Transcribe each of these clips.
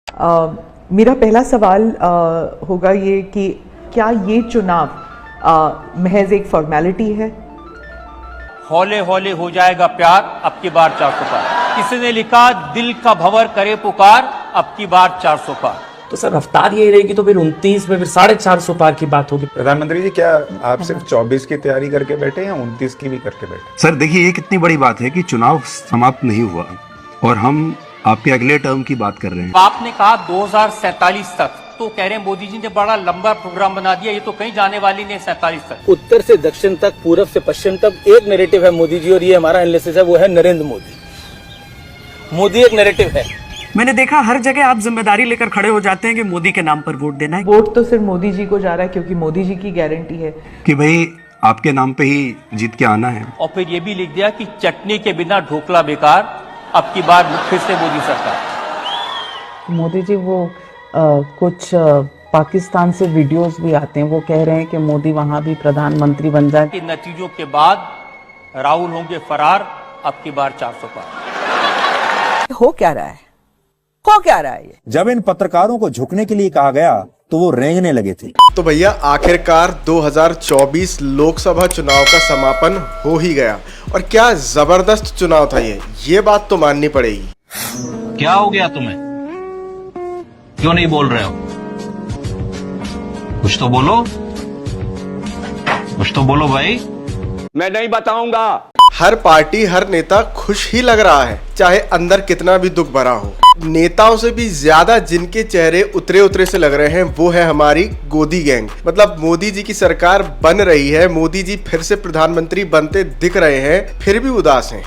मेरा पहला सवाल होगा ये कि क्या ये चुनाव महज एक फॉर्मेलिटी है? हौले हौले हो जाएगा प्यार, अब की बार 400 पार। किसी ने लिखा दिल का भंवर करे पुकार, अब की बार 400 पार। तो सर रफ्तार यही रहेगी तो फिर 29 में फिर 450 पार की बात होगी। प्रधानमंत्री जी, क्या आप सिर्फ 24 की तैयारी करके बैठे या 29 की भी करके बैठे? सर देखिए, ये कितनी बड़ी बात है कि चुनाव समाप्त नहीं हुआ और हम आपके अगले टर्म की बात कर रहे हैं। आपने कहा 2047 तक, तो कह रहे हैं मोदी जी ने बड़ा लंबा प्रोग्राम बना दिया, ये तो कहीं जाने वाली नहीं 47 तक। उत्तर से दक्षिण तक, पूर्व से पश्चिम तक एक नैरेटिव है मोदी जी, और ये हमारा एनालिसिस है, वो है नरेंद्र मोदी। मोदी एक नैरेटिव है। मैंने देखा हर जगह आप जिम्मेदारी लेकर खड़े हो जाते हैं कि मोदी के नाम पर वोट देना है। वोट तो सिर्फ मोदी जी को जा रहा है क्योंकि मोदी जी की गारंटी है कि भाई आपके नाम पे ही जीत के आना है। और फिर ये भी लिख दिया कि चटनी के बिना ढोकला बेकार, अब की बार फिर से मोदी सरकार। मोदी जी वो कुछ पाकिस्तान से वीडियोस भी आते हैं, वो कह रहे हैं कि मोदी वहां भी प्रधानमंत्री बन जाए। कि नतीजों के बाद राहुल होंगे फरार, अब की बार 400 पार। हो क्या रहा है, हो क्या रहा है ये? जब इन पत्रकारों को झुकने के लिए कहा गया तो वो रेंगने लगे थे। तो भैया आखिरकार 2024 लोकसभा चुनाव का समापन हो ही गया, और क्या जबरदस्त चुनाव था ये बात तो माननी पड़ेगी। क्या हो गया तुम्हें, क्यों नहीं बोल रहे हो? कुछ तो बोलो, कुछ तो बोलो भाई। मैं नहीं बताऊंगा। हर पार्टी, हर नेता खुश ही लग रहा है, चाहे अंदर कितना भी दुख भरा हो। नेताओं से भी ज्यादा जिनके चेहरे उतरे उतरे से लग रहे हैं वो है हमारी गोदी गैंग। मतलब मोदी जी की सरकार बन रही है, मोदी जी फिर से प्रधानमंत्री बनते दिख रहे हैं, फिर भी उदास हैं।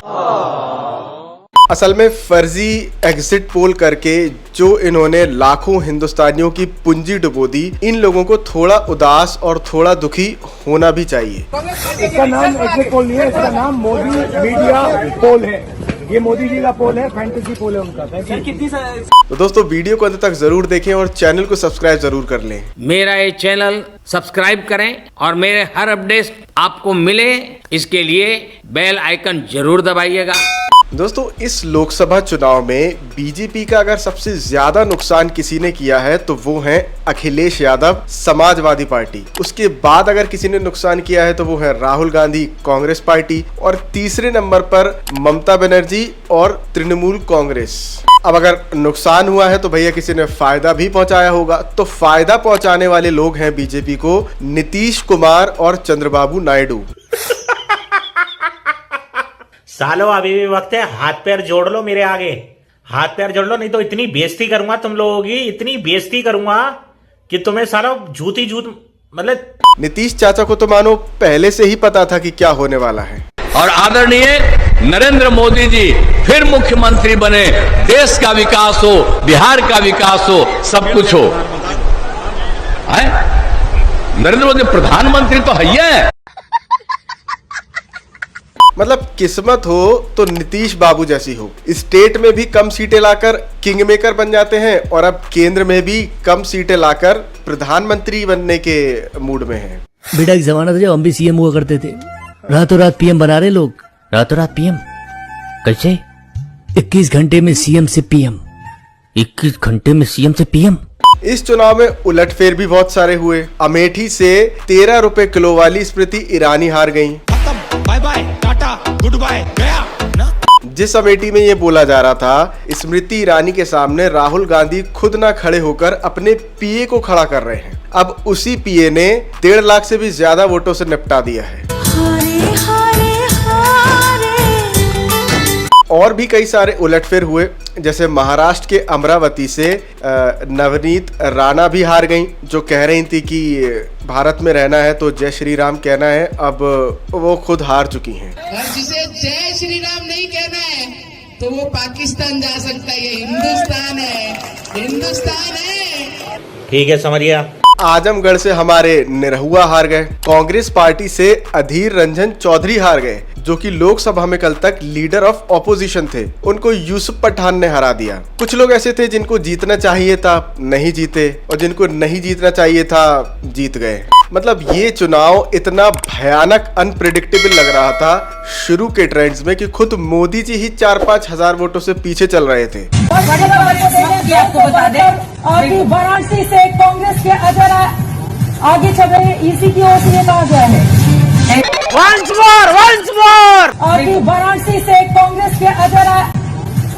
असल में फर्जी एग्जिट पोल करके जो इन्होंने लाखों हिंदुस्तानियों की पूंजी डुबो दी, इन लोगों को थोड़ा उदास और थोड़ा दुखी होना भी चाहिए। इसका नाम एग्जिट पोल नहीं है, इसका नाम मोदी मीडिया पोल है। ये मोदी जी का पोल है, फैंटेसी पोल है उनका। तो दोस्तों वीडियो को अंत तक जरूर देखें और चैनल को सब्सक्राइब जरूर कर लें। मेरा ये चैनल सब्सक्राइब करें और मेरे हर अपडेट आपको मिले, इसके लिए बेल आइकन जरूर दबाइएगा। दोस्तों इस लोकसभा चुनाव में बीजेपी का अगर सबसे ज्यादा नुकसान किसी ने किया है तो वो है अखिलेश यादव, समाजवादी पार्टी। उसके बाद अगर किसी ने नुकसान किया है तो वो है राहुल गांधी, कांग्रेस पार्टी, और तीसरे नंबर पर ममता बनर्जी और तृणमूल कांग्रेस। अब अगर नुकसान हुआ है तो भैया किसी ने फायदा भी पहुंचाया होगा, तो फायदा पहुंचाने वाले लोग हैं बीजेपी को नीतीश कुमार और चंद्रबाबू नायडू। सालो अभी भी वक्त है, हाथ पैर जोड़ लो मेरे आगे, हाथ पैर जोड़ लो, नहीं तो इतनी बेइज्जती करूंगा तुम लोगों की, इतनी बेइज्जती करूंगा कि तुम्हें सालो झूठी झूठ। मतलब नीतीश चाचा को तो मानो पहले से ही पता था कि क्या होने वाला है। और आदरणीय नरेंद्र मोदी जी फिर मुख्यमंत्री बने, देश का विकास हो, बिहार का विकास हो, सब कुछ हो। नरेंद्र मोदी प्रधानमंत्री तो है। मतलब किस्मत हो तो नीतीश बाबू जैसी हो। स्टेट में भी कम सीटें लाकर किंग मेकर बन जाते हैं और अब केंद्र में भी कम सीटें लाकर प्रधानमंत्री बनने के मूड में हैं। बेटा एक जमाना था जब हम भी सीएम हुआ करते थे, रातों रात पीएम बना रहे लोग। रातों रात पीएम कैसे? 21 घंटे में सीएम से पीएम, 21 घंटे में सीएम से पीएम। इस चुनाव में उलटफेर भी बहुत सारे हुए। अमेठी से 13 रुपए किलो वाली स्मृति ईरानी हार गई। Bye bye, tata, good bye, गया ना। जिस अमेठी में ये बोला जा रहा था, स्मृति ईरानी के सामने राहुल गांधी खुद ना खड़े होकर अपने पीए को खड़ा कर रहे हैं। अब उसी पीए ने 1.5 लाख से भी ज्यादा वोटों से निपटा दिया है। और भी कई सारे उलटफेर हुए, जैसे महाराष्ट्र के अमरावती से नवनीत राणा भी हार गईं, जो कह रही थी कि भारत में रहना है तो जय श्री राम कहना है। अब वो खुद हार चुकी हैं। और जिसे जय श्री राम नहीं कहना है तो वो पाकिस्तान जा सकता है, ये हिंदुस्तान है, हिंदुस्तान है। ठीक है समझिए। आजमगढ़ से हमारे निरहुआ हार गए। कांग्रेस पार्टी से अधीर रंजन चौधरी हार गए। जो कि लोकसभा में कल तक लीडर ऑफ ऑपोजिशन थे, उनको यूसुफ पठान ने हरा दिया। कुछ लोग ऐसे थे जिनको जीतना चाहिए था, नहीं जीते, और जिनको नहीं जीतना चाहिए था, जीत गए। मतलब ये चुनाव इतना भयानक अनप्रेडिक्टेबल लग रहा था शुरू के ट्रेंड्स में कि खुद मोदी जी ही 4-5 हजार वोटों से पीछे चल रहे थे। आपको बता दें वाराणसी से कांग्रेस के अजर आगे चल रहे इसी की ओर से ये कहा गया है। Once more! वाराणसी से कांग्रेस के अजर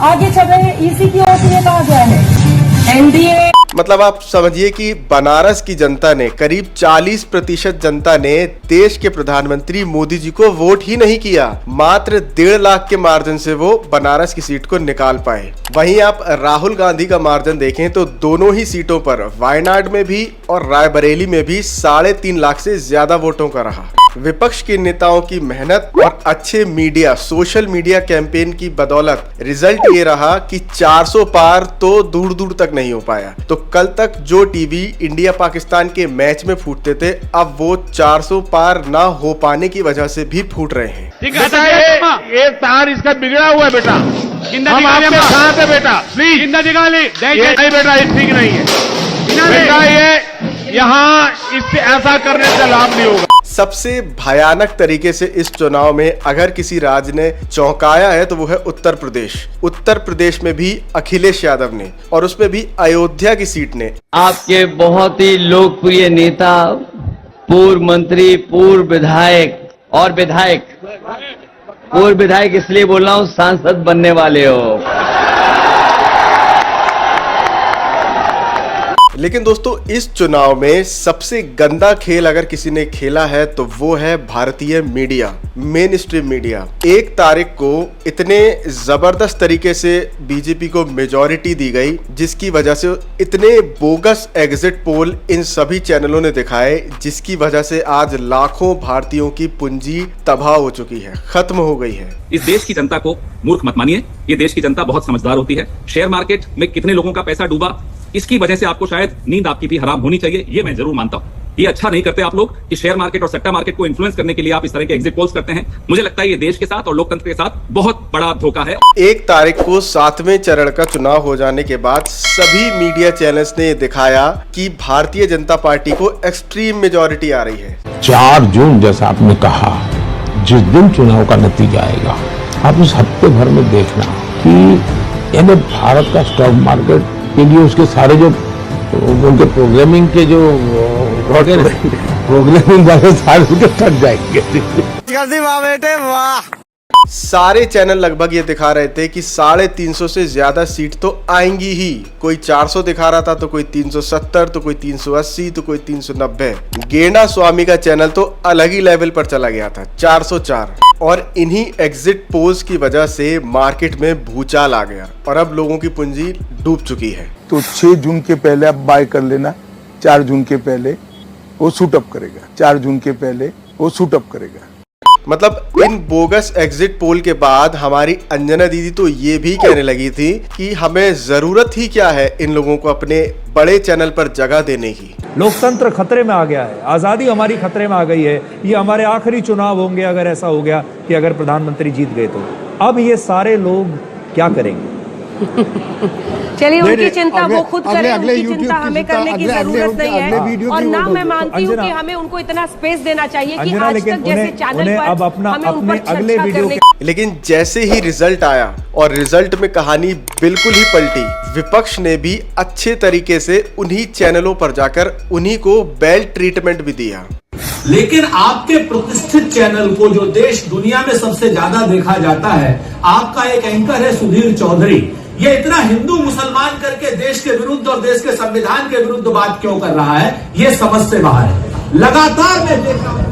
आगे चल रहे इसी की ओर से ये कहा गया है। एनडीए मतलब आप समझिए कि बनारस की जनता ने, करीब 40% जनता ने देश के प्रधानमंत्री मोदी जी को वोट ही नहीं किया। मात्र 1.5 लाख के मार्जिन से वो बनारस की सीट को निकाल पाए। वहीं आप राहुल गांधी का मार्जिन देखें तो दोनों ही सीटों पर, वायनाड में भी और रायबरेली में भी 3.5 लाख से ज्यादा वोटों का रहा। विपक्ष के नेताओं की मेहनत और अच्छे मीडिया, सोशल मीडिया कैंपेन की बदौलत रिजल्ट ये रहा कि 400 पार तो दूर दूर तक नहीं हो पाया। तो कल तक जो टीवी इंडिया पाकिस्तान के मैच में फूटते थे, अब वो 400 पार ना हो पाने की वजह से भी फूट रहे हैं। ये तार इसका बिगड़ा हुआ है बेटा, हम आपके साथ है बेटा, प्लीज नहीं बेटा, ये ठीक नहीं है बेटा, ये यहाँ इससे ऐसा करने से लाभ नहीं होगा। सबसे भयानक तरीके से इस चुनाव में अगर किसी राज्य ने चौंकाया है तो वो है उत्तर प्रदेश। उत्तर प्रदेश में भी अखिलेश यादव ने, और उसमें भी अयोध्या की सीट ने, आपके बहुत ही लोकप्रिय नेता, पूर्व मंत्री, पूर्व विधायक और विधायक, पूर्व विधायक इसलिए बोल रहा हूं सांसद बनने वाले हो। लेकिन दोस्तों इस चुनाव में सबसे गंदा खेल अगर किसी ने खेला है तो वो है भारतीय मीडिया, मेन स्ट्रीम मीडिया। 1 तारीख को इतने जबरदस्त तरीके से बीजेपी को मेजॉरिटी दी गई, जिसकी वजह से इतने बोगस एग्जिट पोल इन सभी चैनलों ने दिखाए, जिसकी वजह से आज लाखों भारतीयों की पूंजी तबाह हो चुकी है, खत्म हो गई है। इस देश की जनता को मूर्ख मत मानिए, ये देश की जनता बहुत समझदार होती है। शेयर मार्केट में कितने लोगों का पैसा डूबा, इसकी वजह से आपको शायद नींद आपकी भी हराम होनी चाहिए, ये मैं जरूर मानता हूं। ये अच्छा नहीं करते आप लोग कि शेयर मार्केट और सट्टा मार्केट को इन्फ्लुएंस करने के लिए आप इस तरह के एग्जिट पोल्स करते हैं। मुझे लगता है ये देश के साथ और लोकतंत्र के साथ बहुत बड़ा धोखा है। 1 तारीख को 7वें चरण का चुनाव हो जाने के बाद सभी मीडिया चैनल्स ने दिखाया कि भारतीय जनता पार्टी को एक्सट्रीम मेजॉरिटी आ रही है। 4 जून जैसा आपने कहा, जिस दिन चुनाव का नतीजा आएगा, आप उस हफ्ते भर में देखना कि यानी भारत का स्टॉक मार्केट के लिए उसके सारे जो उनके प्रोग्रामिंग के जो प्रोग्रामिंग वाले सारे उनके थक जाएंगे। जल्दी वाह बेटे वाह। सारे चैनल लगभग ये दिखा रहे थे कि 350 से ज्यादा सीट तो आएंगी ही। कोई 400 दिखा रहा था, तो कोई 370, तो कोई 380, तो कोई 390। गेंडा स्वामी का चैनल तो अलग ही लेवल पर चला गया था, 404। और इन्हीं एग्जिट पोल्स की वजह से मार्केट में भूचाल आ गया और अब लोगों की पूंजी डूब चुकी है। तो 6 जून के पहले आप बाय कर लेना, 4 जून के पहले वो शूट अप करेगा, 4 जून के पहले वो शूट अप करेगा। मतलब इन बोगस एग्जिट पोल के बाद हमारी अंजना दीदी तो ये भी कहने लगी थी कि हमें जरूरत ही क्या है इन लोगों को अपने बड़े चैनल पर जगह देने की। लोकतंत्र खतरे में आ गया है, आजादी हमारी खतरे में आ गई है। ये हमारे आखिरी चुनाव होंगे अगर ऐसा हो गया कि अगर प्रधानमंत्री जीत गए तो। अब ये सारे लोग क्या करेंगे? चलिए उनकी चिंता वो खुद करें, उनकी चिंता हमें करने की जरूरत नहीं है। और ना मैं मानती हूँ कि हमें उनको इतना स्पेस देना चाहिए कि आज तक जैसे चैनल पर अब अपना हमें उन पर अगले वीडियो लेकिन जैसे ही रिजल्ट आया और रिजल्ट में कहानी बिल्कुल ही पलटी, विपक्ष ने भी अच्छे तरीके से उन्हीं चैनलों पर जाकर उन्हीं को बेल ट्रीटमेंट भी दिया। लेकिन आपके प्रतिष्ठित चैनल को जो देश दुनिया में सबसे ज्यादा देखा जाता है, आपका एक एंकर है सुधीर चौधरी, ये इतना हिंदू मुसलमान करके देश के विरुद्ध और देश के संविधान के विरुद्ध बात क्यों कर रहा है, ये समझ से बाहर है। लगातार मैं देख रहा हूं।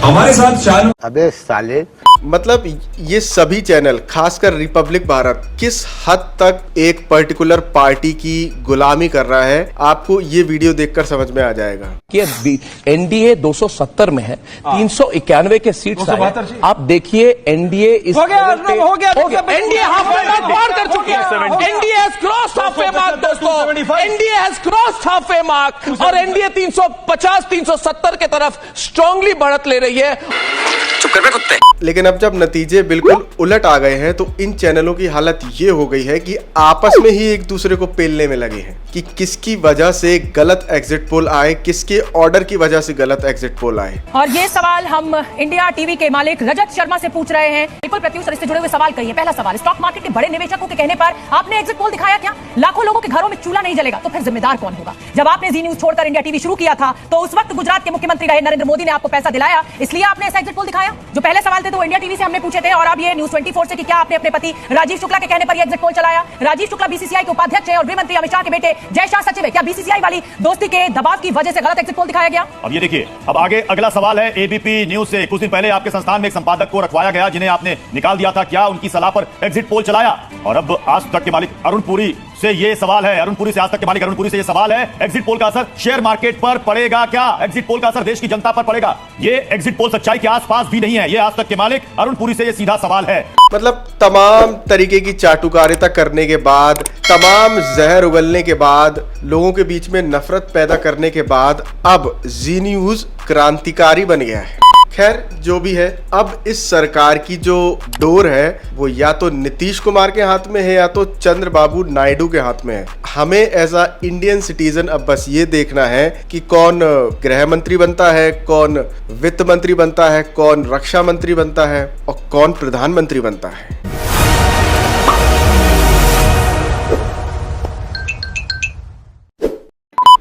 हमारे साथ शान। अबे साले मतलब ये सभी चैनल, खासकर रिपब्लिक भारत, किस हद तक एक पर्टिकुलर पार्टी की गुलामी कर रहा है, आपको ये वीडियो देखकर समझ में आ जाएगा। कि एनडीए 270 में है, 391 के सीट्स आए। आप देखिए एनडीए इस हो गया एनडीए हाफ वे मार्क पार कर चुकी है। NDA has crossed half way mark दोस्तों, NDA has crossed half way mark और एनडीए 350 370 के तरफ स्ट्रांगली बढ़त ले रही है। चुप कर बे कुत्ते। लेकिन अब जब नतीजे बिल्कुल उलट आ गए हैं तो इन चैनलों की हालत ये हो गई है कि आपस में ही एक दूसरे को पेलने में लगे हैं कि किसकी वजह से गलत एग्जिट पोल आए, किसके ऑर्डर की वजह से गलत एग्जिट पोल आए। और ये सवाल हम इंडिया टीवी के मालिक रजत शर्मा से पूछ रहे हैं। बिल्कुल प्रत्युष और इससे जुड़े हुए सवाल कहिए। पहला सवाल, स्टॉक मार्केट के बड़े निवेशकों के कहने पर आपने एग्जिट पोल दिखाया क्या? लाखों लोगों के घरों में चूल्हा नहीं जलेगा तो फिर जिम्मेदार कौन होगा? जब आपने जी न्यूज छोड़कर इंडिया टीवी शुरू किया था तो उस वक्त गुजरात के मुख्यमंत्री रहे नरेंद्र मोदी ने आपको पैसा दिलाया, इसलिए आपने ऐसा एग्जिट पोल दिखाया? जो पहले सवाल थे तो इंडिया टीवी से हमने पूछे थे और अब ये न्यूज 24 से कि क्या आपने अपने पति राजीव शुक्ला के कहने पर ये एग्जिट पोल चलाया? राजीव शुक्ला बीसीसीआई के उपाध्यक्ष है और गृह मंत्री अमित शाह के बेटे जय शाह सचिव है। क्या बीसीसीआई वाली दोस्ती के दबाव की वजह से गलत एग्जिट पोल दिखाया गया? अब ये देखिए, अब आगे अगला सवाल है। एबीपी न्यूज से कुछ दिन पहले आपके संस्थान में एक संपादक को रखवाया गया जिन्हें आपने निकाल दिया था, क्या उनकी सलाह पर एग्जिट पोल चलाया? और अब आज तक के मालिक अरुण पुरी से ये सवाल है, अरुण पुरी से आज तक के मालिक अरुण पुरी से ये सवाल है, एग्जिट पोल का असर शेयर मार्केट पर पड़ेगा क्या? एग्जिट पोल का असर देश की जनता पर पड़ेगा? ये एग्जिट पोल सच्चाई के आसपास भी नहीं है। ये आज तक के मालिक अरुण पुरी से ये सीधा सवाल है। मतलब तमाम तरीके की चाटुकारिता करने के बाद, तमाम जहर उगलने के बाद, लोगों के बीच में नफरत पैदा करने के बाद अब जी न्यूज क्रांतिकारी बन गया है। खैर जो भी है, अब इस सरकार की जो डोर है वो या तो नीतीश कुमार के हाथ में है या तो चंद्रबाबू नायडू के हाथ में है। हमें एज अ इंडियन सिटीजन अब बस ये देखना है कि कौन गृह मंत्री बनता है, कौन वित्त मंत्री बनता है, कौन रक्षा मंत्री बनता है और कौन प्रधानमंत्री बनता है।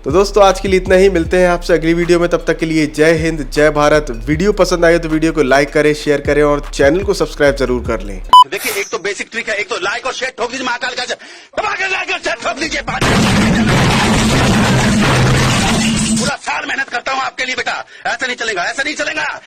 तो दोस्तों आज के लिए इतना ही, मिलते हैं आपसे अगली वीडियो में। तब तक के लिए जय हिंद, जय भारत। वीडियो पसंद आए तो वीडियो को लाइक करें, शेयर करें और चैनल को सब्सक्राइब जरूर कर लें। देखिए एक तो बेसिक ट्रिक है, एक तो लाइक और शेयर ठोक दीजिए, महाकाल का लाइक और शेयर ठोक दीजिए। पूरा साल मेहनत करता हूँ आपके लिए बेटा, ऐसा नहीं चलेगा, ऐसा नहीं चलेगा।